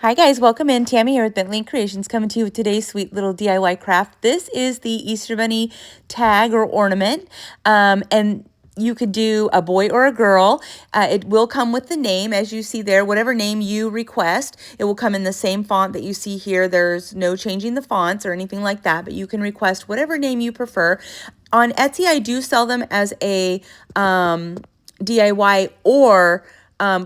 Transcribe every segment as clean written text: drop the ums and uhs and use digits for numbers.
Hi guys, welcome in. Tammy here with Bentley Creations coming to you with today's sweet little DIY craft. This is the Easter Bunny tag or ornament, and you could do a boy or a girl. It will come with the name, as you see there, whatever name you request. It will come in the same font that you see here. There's no changing the fonts or anything like that, but you can request whatever name you prefer. On Etsy, I do sell them as a DIY or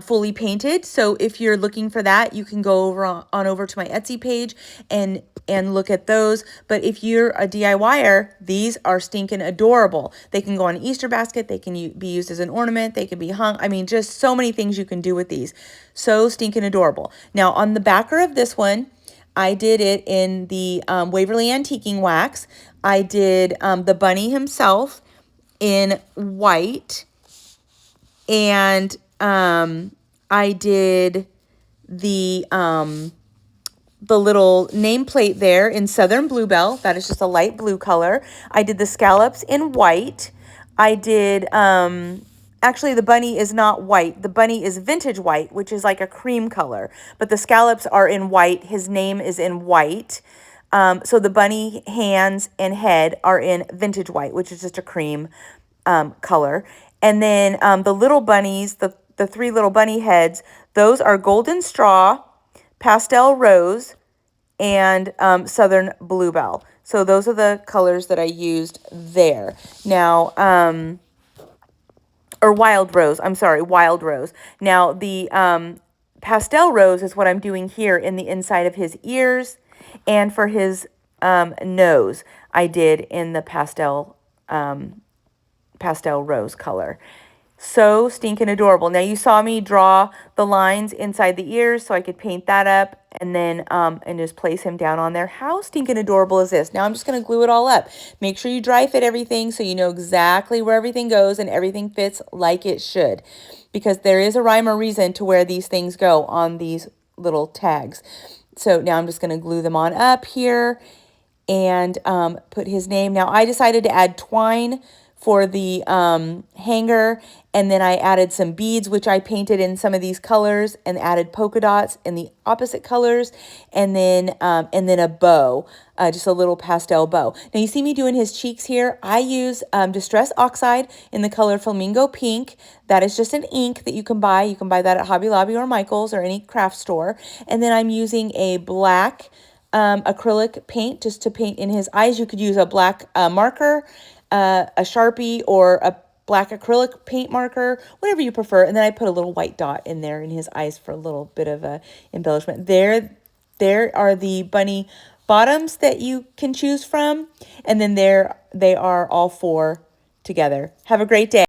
fully painted. So if you're looking for that, you can go over to my Etsy page and look at those. But if you're a DIYer, these are stinking adorable. They can go on an Easter basket. They can be used as an ornament. They can be hung. I mean, just so many things you can do with these. So stinking adorable. Now on the backer of this one, I did it in the Waverly Antiquing wax. I did the bunny himself in white, and I did the little nameplate there in Southern Bluebell. That is just a light blue color. I did the scallops in white. I did, actually the bunny is not white. The bunny is vintage white, which is like a cream color. But the scallops are in white. His name is in white. So the bunny hands and head are in vintage white, which is just a cream color. And then the little bunnies, the three little bunny heads, those are golden straw, pastel rose, and southern bluebell. So those are the colors that I used there. Now, or wild rose, I'm sorry, wild rose. Now the pastel rose is what I'm doing here in the inside of his ears, and for his nose, I did in the pastel rose color. So stinking adorable. Now you saw me draw the lines inside the ears so I could paint that up and then and just place him down on there. How stinking adorable is this? Now I'm just going to glue it all up. Make sure you dry fit everything so you know exactly where everything goes and everything fits like it should, because there is a rhyme or reason to where these things go on these little tags. So now I'm just going to glue them on up here and put his name. Now I decided to add twine for the hanger, and then I added some beads, which I painted in some of these colors, and added polka dots in the opposite colors, and then a bow, just a little pastel bow. Now you see me doing his cheeks here. I use Distress Oxide in the color Flamingo Pink. That is just an ink that you can buy. You can buy that at Hobby Lobby or Michael's or any craft store. And then I'm using a black acrylic paint just to paint in his eyes. You could use a black marker, a Sharpie, or a black acrylic paint marker, whatever you prefer. And then I put a little white dot in there in his eyes for a little bit of a embellishment. There are the bunny bottoms that you can choose from. And then there they are all four together. Have a great day.